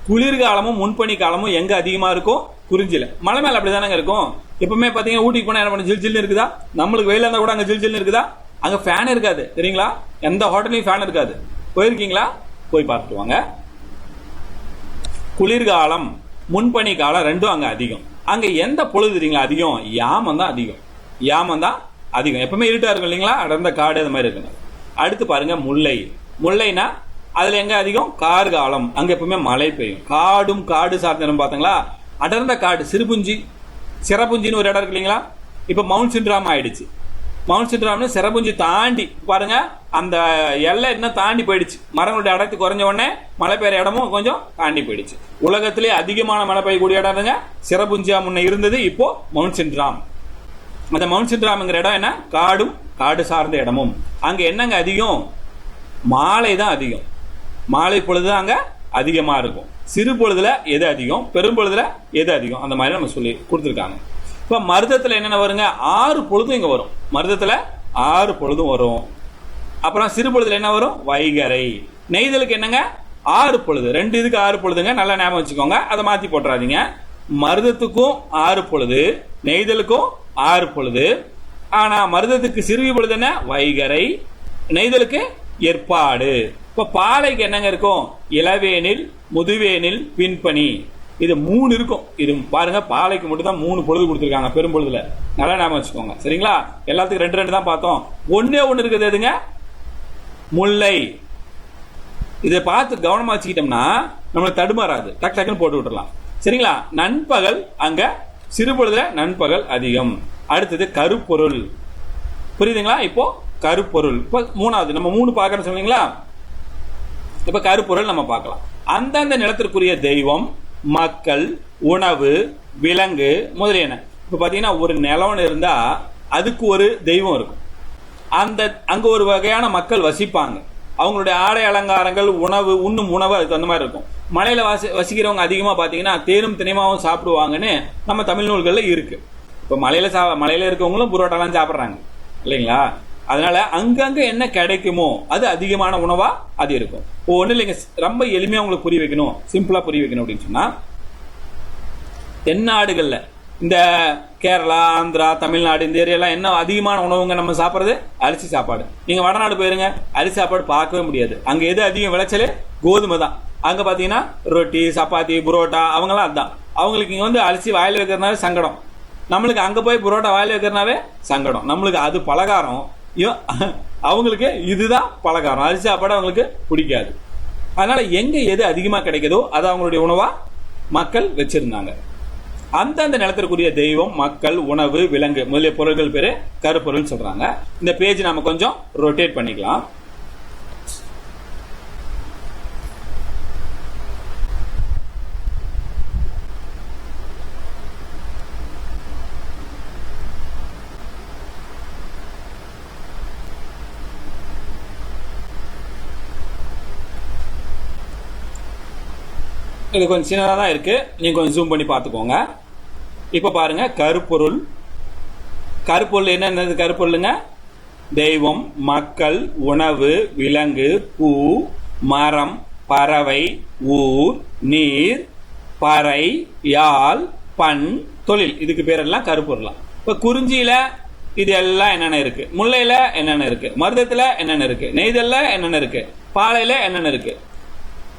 குளிர்காலமும் முன்பனி காலமும் எங்க அதிகமா இருக்கும்? குறிஞ்சில. மலை மேல அப்படிதானங்க இருக்கும். எப்பவுமே பாத்தீங்கன்னா ஊட்டிக்கு போனா என்ன பண்ண, ஜில் ஜில்னு இருக்குதா? நம்மளுக்கு வெயில இருந்தா கூட அங்க ஜில் ஜில்னு இருக்குதா? அங்க ஃபேன் இருக்காது, தெரியுங்களா? எந்த ஹோட்டலையும் ஃபேன் இருக்காது. போயிருக்கீங்களா? போய் பார்த்துட்டு வாங்க. குளிர்காலம் முன்பனி காலம் ரெண்டும் அங்க அதிகம். அங்க எந்த பொழுது தெரியுங்களா அதிகம்? யாமம் தான் அதிகம். யாமம் தான் அதிகம். எப்பவுமே இருட்டா இருக்கும் இல்லைங்களா? அடர்ந்த காடு அது மாதிரி இருக்குங்க. அடுத்து பாருங்க முல்லை. முல்லைனா அதுல எங்க அதிகம்? கார்காலம். அங்க எப்பவுமே மழை பெய்யும். காடும் காடு சார்ந்த இடம் பாத்தீங்களா? அடர்ந்த காடு. சிறப்புஞ்சின்னு ஒரு இடம் இருக்கு இல்லைங்களா? இப்ப மவுண்ட் சிண்ட்ராம் ஆயிடுச்சு. மவுண்ட் சிண்ட்ராம்னு சிறப்புஞ்சி தாண்டி பாருங்க, அந்த எல்லை இன்னும் தாண்டி போயிடுச்சு. மரங்களுடைய அடர்த்தி குறைஞ்ச உடனே மழை பெய்யற இடமும் கொஞ்சம் தாண்டி போயிடுச்சு. உலகத்திலே அதிகமான மழை பெய்யக்கூடிய இடம்ங்க சிறப்புஞ்சியா முன்ன இருந்தது, இப்போ மவுண்ட் சிண்ட்ராம். அந்த மவுண்ட் சிண்ட்ராம்ங்கிற இடம் என்ன? காடும் காடு சார்ந்த இடமும். அங்க என்னங்க அதிகம்? மாலை தான் அதிகம். மாலை பொழுது அங்க அதிகமா இருக்கும். சிறு பொழுதுல எது அதிகம், பெரும்பொழுதுல எது அதிகம், அந்த மாதிரி நம்ம சொல்லி கொடுத்துருக்காங்க. இப்ப மருதத்துல என்னென்ன வருங்க? 6 பொழுதும் இங்க வரும். மருதத்துல 6 பொழுதும் வரும். அப்புறம் சிறு பொழுதுல என்ன வரும்? வைகரை. நெய்தலுக்கு என்னங்க? 6 பொழுது. 2 இதுக்கு 6 பொழுதுங்க. நல்லா ஞாபகம் வச்சுக்கோங்க, அதை மாத்தி போட்டுறாதீங்க. மருதத்துக்கும் 6 பொழுது, நெய்தலுக்கும் 6 பொழுது. ஆனா மருதத்துக்கு சிறுவி பொழுது என்ன? வைகரை. நெய்தலுக்கு ஏற்பாடு. இப்ப பாலைக்கு என்னங்க இருக்கும்? இளவேனில், முதுவேனில், பின்பனி. இது 3 இருக்கும். இது பாருங்க, பாலைக்கு மட்டும் தான் 3 பொழுது கொடுத்துருக்காங்க பெரும்பொழுதுல. நல்லா ஞாபகம் வச்சுக்கோங்க, சரிங்களா? எல்லாத்துக்கும் 2 தான் பார்த்தோம். ஒன்னே இருக்குது எதுங்க? முல்லை. இதை பார்த்து கவனமா வச்சுக்கிட்டோம்னா நம்மளுக்கு தடுமாறாது, டக்கு டக்குன்னு போட்டு விட்டுறலாம், சரிங்களா? நண்பகல் அங்க சிறு பொழுதுல நண்பகல் அதிகம். அடுத்தது கருப்பொருள். புரியுதுங்களா? இப்போ கருப்பொருள். இப்போ 3வது நம்ம 3 பார்க்கறோம் சொன்னீங்களா? இப்ப கருப்பொருள் நம்ம பார்க்கலாம். அந்தந்த நிலத்திற்குரிய தெய்வம், மக்கள், உணவு, விலங்கு முதலியன. இப்ப பாத்தீங்கன்னா ஒரு நிலம் இருந்தா அதுக்கு ஒரு தெய்வம் இருக்கும். அங்க ஒரு வகையான மக்கள் வசிப்பாங்க. அவங்களுடைய ஆடை அலங்காரங்கள், உணவு, உண்ணும் உணவு அதுக்கு அந்த மாதிரி இருக்கும். மலையில வசிக்கிறவங்க அதிகமா பாத்தீங்கன்னா தேனும் தினைமாவும் சாப்பிடுவாங்கன்னு நம்ம தமிழ் நூல்கள்ல இருக்கு. இப்ப மலையில இருக்கவங்களும் புரோட்டாலாம் சாப்பிடுறாங்க இல்லைங்களா? அதனால அங்கங்க என்ன கிடைக்குமோ அது அதிகமான உணவா அது இருக்கும். ஒண்ணு இல்லைங்க, ரொம்ப எளிமையா உங்களுக்கு புரிய வைக்கணும், சிம்பிளா புரிய வைக்கணும் அப்படின்னு சொன்னா, தென்னாடுகள்ல இந்த கேரளா, ஆந்திரா, தமிழ்நாடு இந்த ஏரியாலாம் என்ன அதிகமான உணவுங்க நம்ம சாப்பிட்றது? அரிசி சாப்பாடு. நீங்க வடநாடு போயிருங்க, அரிசி சாப்பாடு பார்க்கவே முடியாது. அங்க எது அதிகம் விளைச்சல்? கோதுமை தான். அங்க பாத்தீங்கன்னா ரொட்டி, சப்பாத்தி, புரோட்டா அவங்கலாம் அதுதான். அவங்களுக்கு இங்க வந்து அரிசி வாயில வைக்கிறதுனாவே சங்கடம். நம்மளுக்கு அங்க போய் புரோட்டா வாயில வைக்கிறதுனாவே சங்கடம். நம்மளுக்கு அது பலகாரம், அவங்களுக்கு இதுதான் பலகாரம். அரிசி சாப்பாடு அவங்களுக்கு பிடிக்காது. அதனால எங்க எது அதிகமா கிடைக்குதோ அது அவங்களுடைய உணவா மக்கள் வச்சிருந்தாங்க. அந்தந்த நிலத்திற்குரிய தெய்வம், மக்கள், உணவு, விலங்கு முதலிய பொருட்கள் பேரு கருப்பொருள் சொல்றாங்க. இந்த பேஜ் நாம கொஞ்சம் ரொட்டேட் பண்ணிக்கலாம். இது கொஞ்சம் சின்னதாக தான் இருக்கு, நீங்க கொஞ்சம் ஜூம் பண்ணி பார்த்துக்கோங்க. இப்ப பாருங்க, கருப்பொருள். கருப்பொருள் என்னென்னது? கருப்பொருளுங்க தெய்வம், மக்கள், உணவு, விலங்கு, பூ, மரம், பறவை, ஊர், நீர், பறை, யாழ், பண், தொழில். இதுக்கு பேரெல்லாம் கருப்பொருளாம். இப்ப குறிஞ்சியில இது எல்லாம் என்னென்ன இருக்கு, முல்லையில என்னென்ன இருக்கு, மருதத்துல என்னென்ன இருக்கு, நெய்தல்ல என்னென்ன இருக்கு, பாலையில என்னென்ன இருக்கு.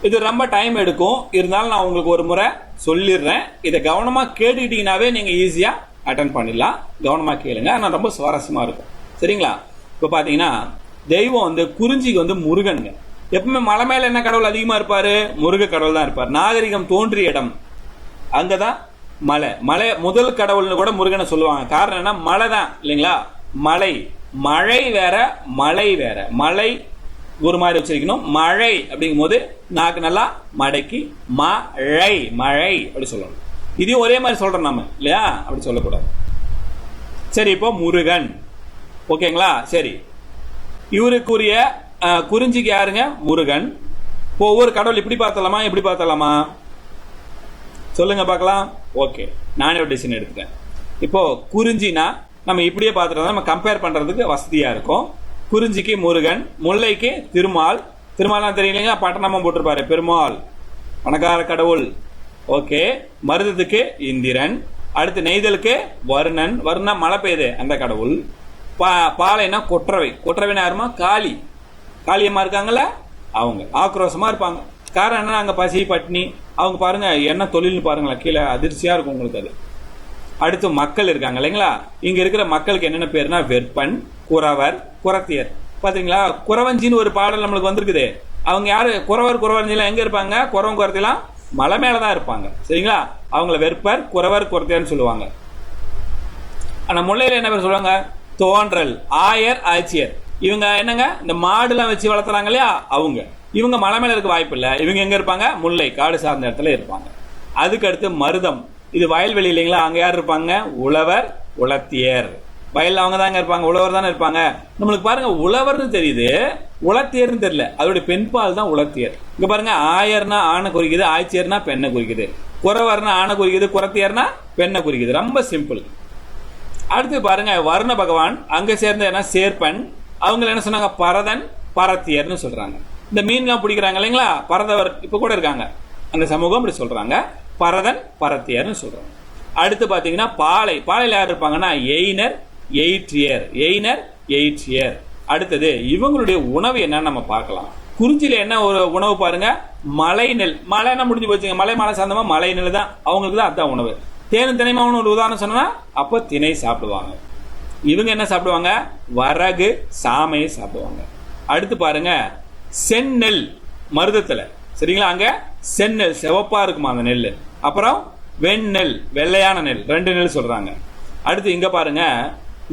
இது ரொம்ப டைம் எடுக்கும், இருந்தாலும் நான் உங்களுக்கு ஒரு முறை சொல்லிடுறேன். இதை கவனமா கேட்டுக்கிட்டீங்கன்னாவே நீங்க ஈஸியா அட்டன் பண்ணிடலாம். கவனமா கேளுங்க, ஆனால் ரொம்ப சுவாரஸ்யமா இருக்கும், சரிங்களா? இப்ப பாத்தீங்கன்னா தெய்வம் வந்து குறிஞ்சிக்கு வந்து முருகனுங்க. எப்பவுமே மலை மேல என்ன கடவுள் அதிகமா இருப்பாரு? முருக கடவுள் தான் இருப்பார். நாகரிகம் தோன்றிய இடம் அங்கதான் மலை. மலை முதல் கடவுள்னு கூட முருகனை சொல்லுவாங்க. காரணம் என்ன? மலை தான் இல்லைங்களா? மலை, மழை வேற மலை வேற. மலை ஒரு மாதிரி வச்சிருக்கணும், மழை அப்படிங்கும் போது நாக்கு நல்லா மடக்கி மழை மழை அப்படி சொல்லணும். இதையும் ஒரே மாதிரி சொல்றோம் நம்ம இல்லையா? அப்படி சொல்லக்கூடாது. சரி, இப்போ முருகன் ஓகேங்களா? சரி, இவருக்குரிய குறிஞ்சிக்கு யாருங்க? முருகன். இப்போ ஒவ்வொரு கடவுள் இப்படி பார்த்தலாமா எப்படி பார்த்தலாமா சொல்லுங்க பார்க்கலாம். ஓகே, நானே ஒரு டிசிஷன் எடுத்துட்டேன். இப்போ குறிஞ்சினா நம்ம இப்படியே பார்த்துட்டு நம்ம கம்பேர் பண்றதுக்கு வசதியா இருக்கும். குறிஞ்சிக்கு முருகன், முல்லைக்கு திருமால். திருமாலாம் தெரியலங்க, பட்டணமும் போட்டிருப்பாரு பெருமாள், பணக்கார கடவுள். ஓகே, மருதத்துக்கு இந்திரன். அடுத்து நெய்தலுக்கு வருணன். வருணா மழை பெய்யுது அந்த கடவுள். பாலைனா கொற்றவை. கொற்றவைனா யாருமா? காளி. காளியம்மா இருக்காங்கல்ல, அவங்க ஆக்ரோஷமா இருப்பாங்க. காரணம் என்ன? அங்க பசி பட்டினி. அவங்க பாருங்க என்ன தொழில்னு பாருங்களேன், கீழே அதிர்ச்சியா இருக்கும் உங்களுக்கு அது. அடுத்து மக்கள் இருக்காங்க இல்லைங்களா? இங்க இருக்கிற மக்களுக்கு என்னென்ன பேருனா வெற்பன், குறவர், குறத்தியர். பாத்தீங்களா? குறவஞ்சின்னு ஒரு பாடல் நம்மளுக்கு வந்திருக்குது. அவங்க யாரு? குறவர் குறவஞ்சிலாம் எங்க இருப்பாங்க? குறவன் குறத்திலாம் மலை மேலதான் இருப்பாங்க. சரிங்களா? அவங்கள வெற்பர், குறவர், குறத்தியர்னு சொல்லுவாங்க. ஆனா முல்லையில என்ன பேர் சொல்லுவாங்க? தோன்றல், ஆயர், ஆட்சியர். இவங்க என்னங்க? இந்த மாடுலாம் வச்சு வளர்த்துறாங்க இல்லையா? அவங்க இவங்க மலை மேல இருக்க வாய்ப்பு இல்லை. இவங்க எங்க இருப்பாங்க? முல்லை, காடு சார்ந்த இடத்துல இருப்பாங்க. அதுக்கு அடுத்து மருதம். இது வயல்வெளி இல்லைங்களா? அங்க யார் இருப்பாங்க? உழவர், உலத்தியர். வயல்ல அவங்க தாங்க இருப்பாங்க, உழவர் தானே இருப்பாங்க. நம்மளுக்கு பாருங்க உழவர்னு தெரியுது, உலத்தியர்னு தெரியல. அதோட பெண்பால் தான் உலத்தியர். இங்க பாருங்க, ஆயர்னா ஆணை குறிக்குது, ஆய்ச்சியர்னா பெண்ணை குறிக்குது, குறவர்னா ஆணை குறிக்குது, குறத்தியர்னா பெண்ணை குறிக்குது. ரொம்ப சிம்பிள். அடுத்து பாருங்க, வருண பகவான் அங்க சேர்ந்த என்ன? சேர்ப்பன். அவங்க என்ன சொன்னாங்க? பரதன், பரத்தியர்னு சொல்றாங்க. இந்த மீன்லாம் பிடிக்கிறாங்க இல்லைங்களா? பரதவர் இப்ப கூட இருக்காங்க அந்த சமூகம், அப்படி சொல்றாங்க. பரதன், பரத்தியர்னு சொல்றாங்க. அடுத்து பாத்தீங்கன்னா பாலை. பாலையில் யார் இருப்பாங்கன்னா? எயினர், எயிற்றியர். எயினர், எயிற்றியர். அடுத்தது இவங்களுடைய உணவு என்னன்னு நம்ம பார்க்கலாம். குறிஞ்சியில என்ன ஒரு உணவு பாருங்க? மலை நெல். மலைன்னா முடிஞ்சு போச்சுங்க. மலை மலை சார்ந்தமா மலை நெல் தான், அவங்களுக்கு தான் அதான் உணவு. தேனும் தினைமாவும் ஒரு உதாரணம் சொன்னா அப்ப திணை சாப்பிடுவாங்க. இவங்க என்ன சாப்பிடுவாங்க? வரகு, சாமையை சாப்பிடுவாங்க. அடுத்து பாருங்க, செந்நெல். மருதத்துல சரிங்களா? அங்க செந்நெல் சிவப்பா இருக்குமா அந்த நெல். அப்புறம் வெண்ணெல், வெள்ளையான நெல். 2 நெல் சொல்றாங்க. அடுத்து இங்க பாருங்க,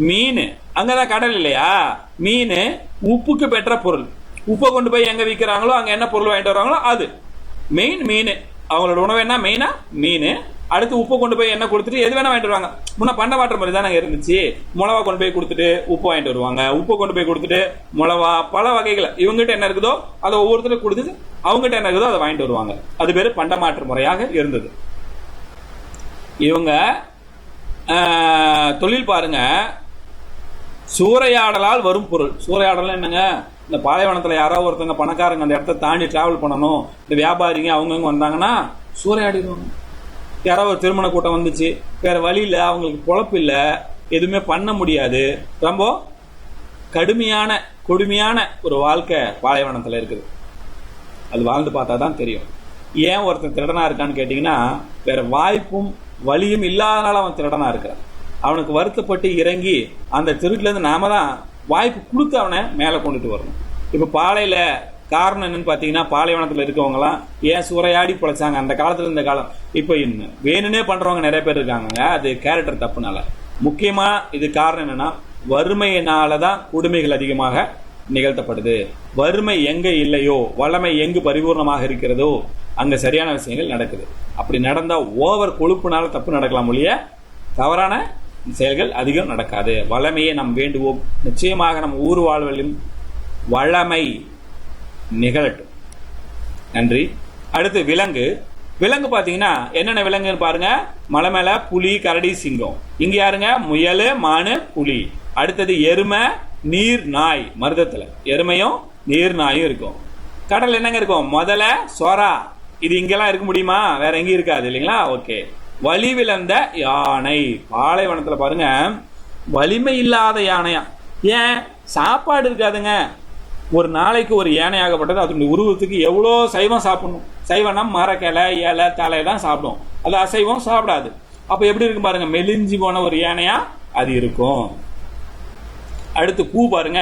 மீன். அங்கதான் கடல் இல்லையா? மீன் உப்புக்கு பெற்ற பொருள். உப்பை கொண்டு போய் எங்க விற்கிறாங்களோ அங்க என்ன பொருள் வாங்கிட்டு வராங்களோ அது மெயின் மீன். அவங்களோட உணவு என்ன? மெயினா மீன். அடுத்து உப்பை கொண்டு போய் என்ன கொடுத்துட்டு எது வேணா வாங்கிட்டு வருவாங்க. முன்ன பண்ட மாற்ற மாதிரி தானே இருந்துச்சு. மிளவா கொண்டு போய் கொடுத்துட்டு உப்பு வாங்கிட்டு வருவாங்க, உப்பை கொண்டு போய் கொடுத்துட்டு மிளவா, பல வகைகளை இவங்ககிட்ட என்ன இருக்குதோ அதை ஒவ்வொருத்தரும் கொடுத்துட்டு அவங்ககிட்ட என்ன இருக்குதோ அதை வாங்கிட்டு வருவாங்க. அது பேரு பண்டமாற்று முறையாக இருந்தது. இவங்க தொழில் பாருங்க, சூறையாடலால் வரும் பொருள். சூறையாடல் என்னங்க? இந்த பாலைவனத்துல யாராவது ஒருத்தவங்க பணக்காரங்க அந்த இடத்த தாண்டி டிராவல் பண்ணணும், இந்த வியாபாரிங்க அவங்கவுங்க வந்தாங்கன்னா சூறையாடிடுவாங்க. யாராவது ஒரு திருமண கூட்டம் வந்துச்சு, வேற வழி இல்லை, அவங்களுக்கு பொழப்பு இல்லை, எதுவுமே பண்ண முடியாது, ரொம்ப கடுமையான கொடுமையான ஒரு வாழ்க்கை பாலைவனத்துல இருக்குது. அது வாழ்ந்து பார்த்தா தான் தெரியும். ஏன் ஒருத்தன் திருடனா இருக்கான்னு கேட்டீங்கன்னா, வேற வாய்ப்பும் வழியும் இல்லாதனால அவன் திருடனா இருக்கிறான். அவனுக்கு வருத்தப்பட்டு இறங்கி அந்த திருட்டுல இருந்து நாம தான் வாய்ப்பு கொடுத்து அவனை மேலே கொண்டுட்டு வரணும். இப்ப பாலையில காரணம் என்னன்னு பாத்தீங்கன்னா, பாலைவனத்துல இருக்கவங்க எல்லாம் ஏன் சூறையாடி பிழைச்சாங்க அந்த காலத்துல இந்த காலம். இப்ப இன்னும் வேணும்னே பண்றவங்க நிறைய பேர் இருக்காங்க. அது கேரக்டர் தப்புனால. முக்கியமா இது காரணம் என்னன்னா, வறுமையினாலதான் கொடுமைகள் அதிகமாக நிகழ்த்தப்படுது. வறுமை எங்க இல்லையோ, வளமை எங்கு பரிபூர்ணமாக இருக்கிறதோ அங்க சரியான விஷயங்கள் நடக்குது. அப்படி நடந்தா ஓவர் கொழுப்புனால தப்பு நடக்கலாம் ஒழிய தவறான செயல்கள் அதிகம் நடக்காது. வளமையை நாம் வேண்டுவோம். நிச்சயமாக நம் ஊர் வாழ்விலும் வளமை நிகழட்டும். நன்றி. அடுத்து விலங்கு. விலங்கு பாத்தீங்கன்னா என்னென்ன விலங்குன்னு பாருங்க. மலை மேல புலி, கரடி, சிங்கம். இங்க யாருங்க? முயல், மானு, புலி. அடுத்தது எருமை, நீர் நாய். மருதத்துல எருமையும் நீர் நாயும் இருக்கும். கடல் என்னங்க இருக்கும்? முதல, சொரா. இது இங்கெல்லாம் இருக்க முடியுமா? வேற எங்கேயும் இருக்காது இல்லைங்களா? ஓகே. வலிவிழந்த யானை. பாலைவனத்துல பாருங்க, வலிமை இல்லாத யானையா. ஏன்? சாப்பாடு இருக்காதுங்க. ஒரு நாளைக்கு ஒரு யானையாகப்பட்டது அதனுடைய உருவத்துக்கு எவ்வளோ சைவம் சாப்பிடணும். சைவம்னா மரக்கிளை, இலை, தலை தான் சாப்பிடும். அது அசைவம் சாப்பிடாது. அப்ப எப்படி இருக்கும் பாருங்க, மெலிஞ்சி போன ஒரு யானையா அது இருக்கும். அடுத்து பூ பாருங்க,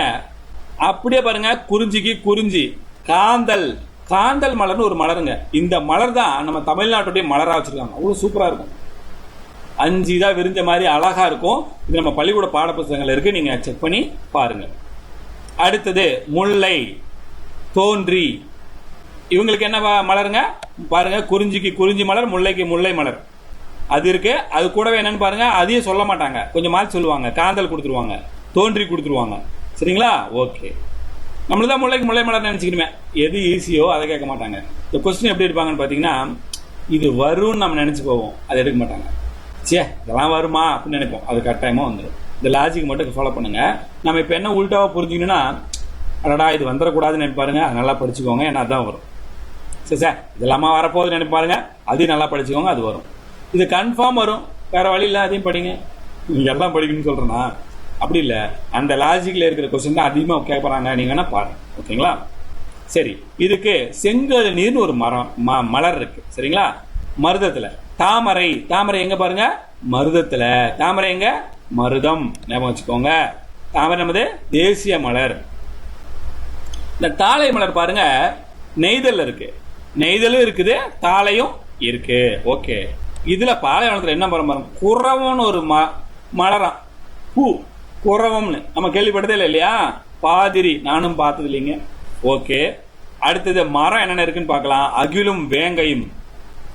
அப்படியே பாருங்க, குறிஞ்சிக்கு குறிஞ்சி காந்தல். காந்தல் மலர்னு ஒரு மலருங்க. இந்த மலர் தான் நம்ம தமிழ்நாட்டுடைய மலரா வச்சிருக்காங்க. அவ்வளவு சூப்பரா இருக்கும். 5 இதா விரிஞ்ச மாதிரி அழகா இருக்கும். இது நம்ம பள்ளிக்கூட பாடப்புத்தகங்கள் இருக்கு, நீங்க செக் பண்ணி பாருங்க. அடுத்தது முல்லை, தோன்றி. இவங்களுக்கு என்ன மலருங்க பாருங்க, குறிஞ்சிக்கு குறிஞ்சி மலர், முல்லைக்கு முல்லை மலர் அது இருக்கு. அது கூடவே என்னன்னு பாருங்க, அதையும் சொல்ல மாட்டாங்க, கொஞ்சம் மாற்றி சொல்லுவாங்க. காந்தல் கொடுத்துருவாங்க, தோன்றி கொடுத்துருவாங்க. சரிங்களா? ஓகே. நம்மளுதான் முல்லைக்கு முல்லை மலர் நினைச்சுக்கணுமே, எது ஈஸியோ அதை கேட்க மாட்டாங்க. இந்த கொஸ்டின் எப்படி இருப்பாங்கன்னு பார்த்தீங்கன்னா, இது வரும்னு நம்ம நினைச்சு போவோம், அதை எடுக்க மாட்டாங்க. சே இதெல்லாம் வருமா அப்படின்னு நினைப்போம், அது கட்டாயமாக வந்துடும். இந்த லாஜிக் மட்டும் ஃபாலோ பண்ணுங்க. நம்ம இப்போ என்ன உள்டாவாக புரிஞ்சுக்கணும்னா, அடடா இது வந்துடக்கூடாதுன்னு நினைப்பாருங்க, அது நல்லா படிச்சுக்கோங்க, ஏன்னா அதுதான் வரும். சரி சார் இதெல்லாமா வரப்போகுதுன்னு நினைப்பாருங்க, அதையும் நல்லா படிச்சுக்கோங்க, அது வரும். இது கன்ஃபார்ம் வரும், வேற வழி இல்லை, அதையும் படிங்க. நீங்கள் எல்லாம் படிக்கணும்னு சொல்கிறேன்னா அப்படி இல்லை, அந்த லாஜிக்கில் இருக்கிற கொஸ்டின் தான் அதிகமாக கேட்குறாங்க, நீங்கள் வேணால் பாருங்க. ஓகேங்களா? சரி, இதுக்கு செங்கல் நீர்னு ஒரு மலர் இருக்கு. சரிங்களா? மருதத்தில் தாமரை. தாமரை எங்க பாருங்க, மருதத்துல. தாமரை எங்க, மருதம், ஞாபகம் வச்சுக்கோங்க. தாமரை நமது தேசிய மலர். இந்த தாளை மலர் பாருங்க, நெய்தல் இருக்கு, நெய்தலும் இருக்குது, தாளையும் இருக்கு. ஓகே. இதுல பாலைவனத்துல என்ன மரம், குறவம்னு ஒரு மலரம், பூ, குறவம்னு நம்ம கேள்விப்பட்டதே இல்லை இல்லையா? பாதிரி, நானும் பார்த்தது இல்லைங்க. ஓகே. அடுத்தது மரம் என்னென்ன இருக்குன்னு பார்க்கலாம். அகிலும் வேங்கையும்.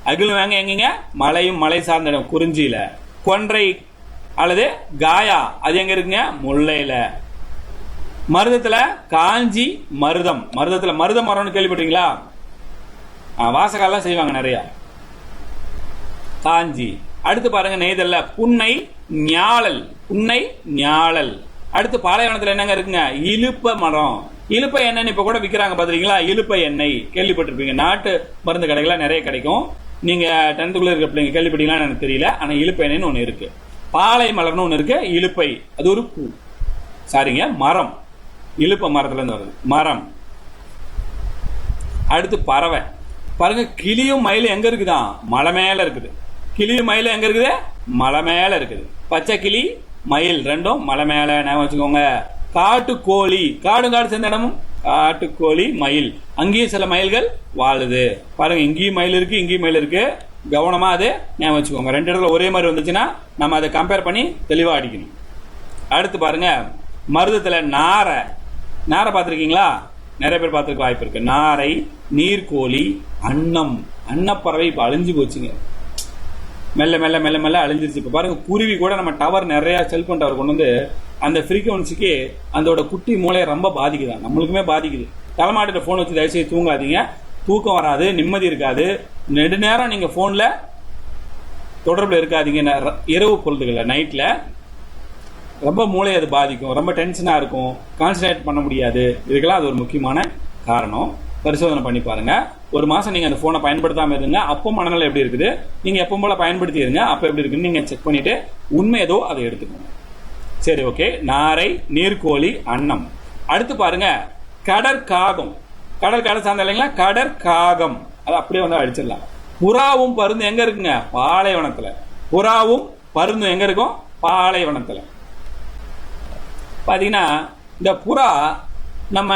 அகிலும் வேங்க எங்கீங்க, மலையும் மலை சார்ந்த இடம், குறிஞ்சியில. கொன்றை அல்லது காயா, அது எங்க இருக்குங்க, முல்லையில. மருதத்துல காஞ்சி மருதம். மருதத்துல மருத மரம்னு கேள்விப்பட்டீங்களா? வாசகாலாம் செய்வாங்க நிறைய, காஞ்சி. அடுத்து பாருங்க நெய்தல்ல புன்னை ஞாழல். புன்னை ஞாழல். அடுத்து பாலைவனத்துல என்னங்க இருக்குங்க, இலுப்ப மரம். இலுப்ப எண்ணெய் இப்ப கூட விற்கிறாங்க பாத்தீங்களா? இலுப்ப எண்ணெய் கேள்விப்பட்டிருப்பீங்க, நாட்டு மருந்து கடைகள்லாம் நிறைய கிடைக்கும். நீங்க 10th இருக்க பிள்ளைங்க கேள்விப்பட்டீங்களான்னு எனக்கு தெரியல, ஆனா இலுப்பை எண்ணெய்னு ஒண்ணு இருக்கு. பாலை மலர்னு ஒண்ணு இருக்கு. இலுப்பை அது ஒரு பூ, சாரிங்க மரம், இலுப்ப மரத்துல இருந்து வருது மரம். அடுத்து பறவை பாருங்க, கிளியும் மயிலும் எங்க இருக்குதான், மலை மேல இருக்குது. கிளியும் மயிலும் எங்க இருக்குது, மலை மேல இருக்குது. பச்சை கிளி மயில் ரெண்டும் மலை மேல, ஞாபகம் வச்சுக்கோங்க. காட்டுக்கோழி, காடும் காடு சேர்ந்த இடமும் காட்டுக்கோழி மயில், அங்கேயும் சில மயில்கள் வாழுது பாருங்க. இங்கேயும் மயில் இருக்கு, இங்கேயும் மயில் இருக்கு, கவனமா அது ஞாபகம் வச்சுக்கோங்க. 2 இடத்துல ஒரே மாதிரி வந்துச்சுன்னா நம்ம அதை கம்பேர் பண்ணி தெளிவா அடிக்கணும். அடுத்து பாருங்க மருதத்துல நாரை. நாரை பார்த்துருக்கீங்களா? நிறைய பேர் பார்த்துருக்க வாய்ப்பு இருக்கு. நாரை, நீர்கோழி, அன்னம். அன்னப்பறவை இப்ப அழிஞ்சு போச்சுங்க, மெல்ல மெல்ல மெல்ல மெல்ல அழிஞ்சிருச்சு. இப்ப பாருங்க குருவி கூட நம்ம டவர் நிறைய செல்போன் டவர் கொண்டு வந்து அந்த ஃப்ரீக்வன்சிக்கு அதோட குட்டி மூளையை ரொம்ப பாதிக்குதான், நம்மளுக்குமே பாதிக்குது. தலைமாட்டில் போன் வச்சு தயவுசெய்து தூங்காதீங்க, தூக்கம் வராது, நிம்மதி இருக்காது. நெடுநேரம் நீங்க போன்ல தொடர்புல இருக்காதீங்க. இரவு பொழுதுகள்ல நைட்ல ரொம்ப மூளை அது பாதிக்கும், ரொம்ப டென்ஷனா இருக்கும், கான்சன்ட்ரேட் பண்ண முடியாது. இதுக்கெல்லாம் அது ஒரு முக்கியமான காரணம். பரிசோதனை பண்ணி பாருங்க. 1 மாசம் நீங்க அந்த போனை பயன்படுத்தாம இருங்க, அப்போ மனநிலை எப்படி இருக்குது, நீங்க எப்பவும் போல பயன்படுத்தி இருங்க, அப்ப எப்படி இருக்குன்னு நீங்க செக் பண்ணிட்டு உண்மை ஏதோ அதை எடுத்துக்கோங்க. சரி, ஓகே. நாரை, நீர்கோழி, அன்னம். அடுத்து பாருங்க கடற்காகம். கடற்காடு சார்ந்த இல்லைங்களா, கடற்காகம், அது அப்படியே வந்து அடிச்சிடலாம். புறாவும் பருந்து எங்க இருக்குங்க, பாலைவனத்துல. புறாவும் பருந்தும் எங்க இருக்கும், பாலைவனத்துல. பாத்தீங்கன்னா இந்த புறா நம்ம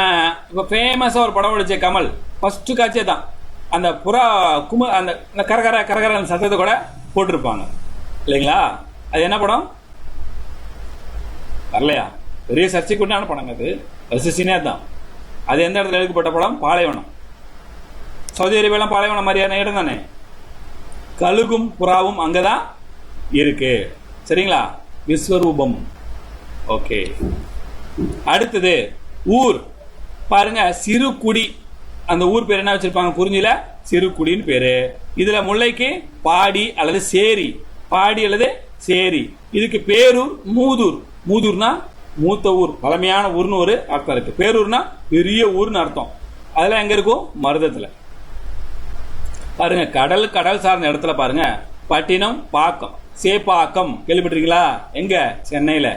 இப்ப ஃபேமஸா ஒரு படம் ஒழிச்ச கமல், ஃபர்ஸ்ட் காட்சியே தான் அந்த புறா அந்த கரகர கரகர சத்தத்தை கூட போட்டிருப்பாங்க இல்லைங்களா? அது என்ன படம் வரலையா? பெரிய சர்ச்சைக்கு உண்டான படங்க அது, ஃபர்ஸ்ட் சீனே தான். அது எந்த இடத்துல எடுக்கப்பட்ட படம், பாலைவனம். சவுதி அரேபியாலாம் பாலைவனம் மாதிரியான இடம் தானே. கழுகும் புறாவும் அங்கதான் இருக்கு. சரிங்களா? விஸ்வரூபம். ஓகே. அடுத்தது ஊர் பாருங்க, சிறுகுடி. அந்த ஊர் பேர் என்ன வச்சிருப்பாங்க, குறிஞ்சில சிறுகுடின்னு பேரு. இதுல முல்லைக்கு பாடி அல்லது சேரி, பாடி அல்லது சேரி. இதுக்கு பேரூர், மூதூர். மூதூர்னா மூத்த ஊர், பழமையான ஊர்னு ஒரு அர்த்தம் இருக்கு. பேரூர்னா பெரிய ஊர்னு அர்த்தம். அதெல்லாம் எங்க இருக்கும், மருதத்துல. பாருங்க கடல், கடல் சார்ந்த இடத்துல பாருங்க பட்டினம், பாக்கம், சேப்பாக்கம் கேள்விப்பட்டிருக்கீங்களா? எங்க, சென்னையில.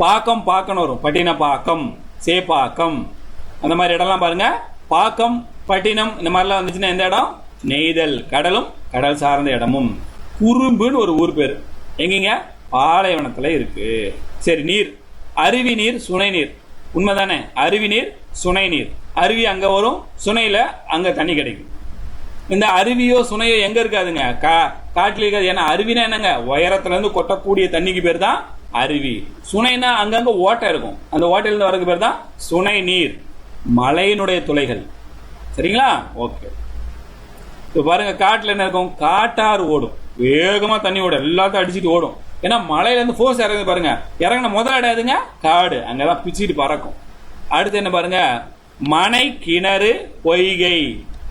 பாக்கம் பாக்கன்னு வரும், பட்டினப்பாக்கம், சேப்பாக்கம், அந்த மாதிரி இடம்லாம் பாருங்க. பாக்கம், பட்டினம் இந்த மாதிரிலாம் வந்துச்சுன்னா எந்த இடம், நெய்தல், கடலும் கடல் சார்ந்த இடமும். குறும்புன்னு ஒரு ஊர் பேர் எங்கீங்க, பாலைவனத்துல இருக்கு. சரி, நீர், அருவி நீர், சுனை நீர். உண்மைதானே, அருவி நீர், சுனை நீர். அருவி அங்க வரும், சுனையில அங்க தண்ணி கிடைக்கும். இந்த அருவியோ சுனையோ எங்க இருக்காதுங்க, காட்டில் இருக்காது. ஏன்னா அருவினா என்னங்க, உயரத்துல இருந்து கொட்டக்கூடிய தண்ணிக்கு பேர் தான் அருவி. சுனைனா அங்கங்க ஓட்டை இருக்கும், அந்த ஓட்டையில இருந்து வரதுக்கு பேர் தான் சுனை நீர், மலையினுடைய துளைகள். சரிங்களா? ஓகே. இப்போ பாருங்க, காட்டுல என்ன இருக்கும், காட்டாறு ஓடும், வேகமா தண்ணி ஓடும், எல்லாத்தையும் அடிச்சுட்டு ஓடும். ஏன்னா மலையில இருந்து ஃபோர்ஸ் இறங்குது பாருங்க, இறங்கின முதல் இடாதுங்க காடு, அங்கதான் பிச்சுட்டு பறக்கும். அடுத்து என்ன பாருங்க, மனை கிணறு பொய்கை,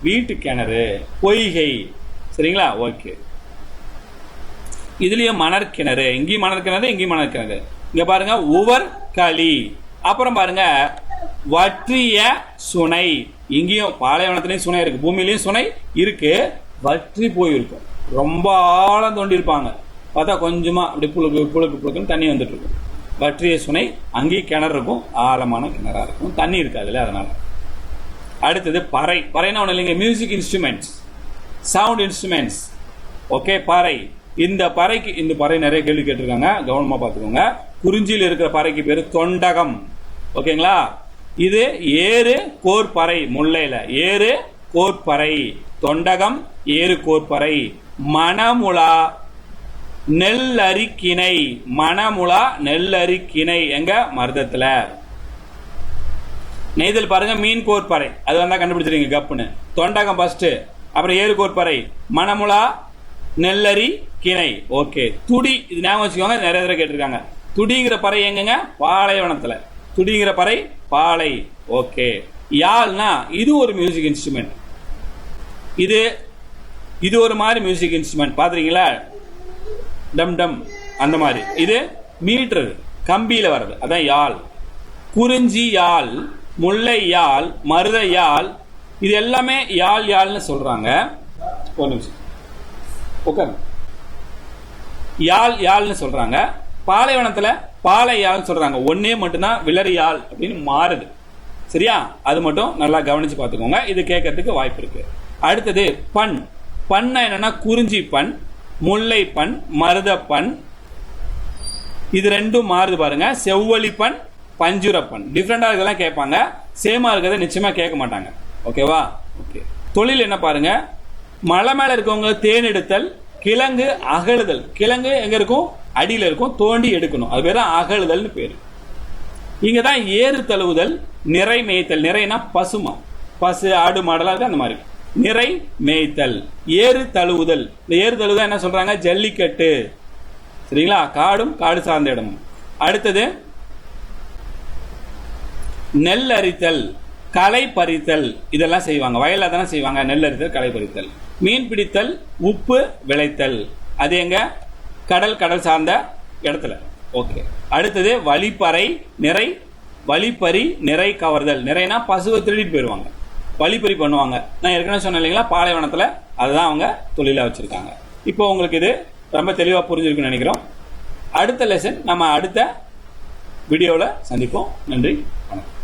வீட்டு கிணறு பொய்கை. சரிங்களா? ஓகே. இதுலயும் மணற்கிணறு, இங்கேயும் மணற்கிணறு, இங்கேயும் மணற்கிணறு. இங்க பாருங்க உவர் களி. அப்புறம் பாருங்க வற்றிய சுனை, இங்கேயும் பாலைவனத்திலையும் சுனை இருக்கு, பூமியிலையும் சுனை இருக்கு, வற்றி போயிருக்கும். ரொம்ப ஆழம் தோண்டி இருப்பாங்க, பார்த்தா கொஞ்சமா அப்படி புழுக்கு புழுக்கு புழுக்குன்னு தண்ணி வந்துட்டு இருக்கும். வற்றிய சுனை, அங்கேயும் கிணறு இருக்கும், ஆழமான கிணறா இருக்கும், தண்ணி இருக்காதுல்ல, அதனால. அடுத்தது பறை. பறைனா ஒண்ணு இல்லைங்க, music instruments, sound instruments. Okay, பறை. இந்த பறைக்கு, இந்த பறை நிறைய கேள்வி கேட்டிருக்காங்க, கவனமா பார்த்துக்கோங்க. குறிஞ்சியில் இருக்கிற பறைக்கு பேரு தொண்டகம். ஓகேங்களா? இது ஏறு கோர்பறை, முல்லையில ஏறு கோர்பறை, தொண்டகம் ஏறு கோர்பறை. மணமுலா நெல்லரிக்கிணை, மணமுலா நெல்லரிக்கிணை எங்க, மருதத்துல. நெய்தல் பாருங்க, மீன் கோர்பறை, அது வந்தா கண்டுபிடிச்சிருங்க கப்புன்னு. தொண்டகம் ஃபர்ஸ்ட், அப்புறம் ஏறு கோர்பறை, மணமுலா நெல்லரி கிணை. ஓகே. துடி, இது ஞாபகம் வச்சுக்கோங்க, நிறைய தடவை கேட்டிருக்காங்க. துடிங்கிற பறை எங்கங்க, பாலைவனத்துல. துடிங்கிற பறை பாலை. ஓகே. யாழ்னா இது ஒரு மியூசிக் இன்ஸ்ட்ருமெண்ட், இது ஒரு மாதிரி மியூசிக் இன்ஸ்ட்ருமெண்ட், பாத்துறீங்களா? டம் டம் அந்த மாதிரி. இது மீட்டர் கம்பியில வர்றது, அதான் யாழ். குறிஞ்சி யாழ், முல்லை யாழ், மருத யாழ், இது எல்லாமே யாழ் யாழ்னு சொல்றாங்க. ஒரு நிமிஷம் உட்காரு. யாழ் யாழ்னு சொல்றாங்க. பாலைவனத்துல பாலை யாழ்னு சொல்றாங்க. ஒன்னே மட்டும்தான் விளரி யாழ் அப்படின்னு மாறுது. சரியா? அது மட்டும் நல்லா கவனிச்சு பார்த்துக்கோங்க, இது கேட்கறதுக்கு வாய்ப்பு இருக்கு. அடுத்தது பண். பண்ண என்னன்னா குறிஞ்சி பண், முல்லை பண், மருத பண். இது ரெண்டும் மாறுது பாருங்க. செவ்வழி பண், பஞ்சுர பண். டிஃப்ரெண்டா இதெல்லாம் கேட்பாங்க, சேமா இருக்கிறத நிச்சயமா கேட்க மாட்டாங்க. ஓகேவா? ஓகே. தொழில் என்ன பாருங்க, மலை மேல இருக்கவங்க தேன் எடுத்தல், கிழங்கு அகழுதல். கிழங்கு எங்க இருக்கும், அடியில இருக்கும், தோண்டி எடுக்கணும், அது பேர் அகழுதல்னு பேரு. இங்கதான் ஏறு தழுவுதல், நிறை மேய்த்தல். நிறைனா பசுமா, பசு ஆடு மாடலா இருக்கு, அந்த மாதிரி. நிறை மேய்த்தல், ஏறு தழுவுதல். இந்த ஏறு தழுவுதல் என்ன சொல்றாங்க, ஜல்லிக்கட்டு. சரிங்களா? காடும் காடு சார்ந்த இடமும். அடுத்தது நெல் அரித்தல், களை பறித்தல். இதெல்லாம் செய்வாங்க, வயல்ல தானே செய்வாங்க. நெல் அரித்தல், களை பறித்தல். மீன் பிடித்தல், உப்பு விளைத்தல். அது எங்க, கடல் சார்ந்த இடத்துல. ஓகே. அடுத்தது வழிப்பறை, நிறை, வழிப்பறி, நிறை கவர்தல். நிறைனா பசுவை திருடிட்டு போயிருவாங்க, வழிப்பறி பண்ணுவாங்க. நான் ஏற்கனவே சொன்னேன் இல்லைங்களா, பாலைவனத்துல அதுதான் அவங்க தொழிலா வச்சிருக்காங்க. இப்போ உங்களுக்கு இது ரொம்ப தெளிவா புரிஞ்சிருக்குன்னு நினைக்கிறோம். அடுத்த லெசன் நம்ம அடுத்த வீடியோவில் சந்திப்போம். நன்றி, வணக்கம்.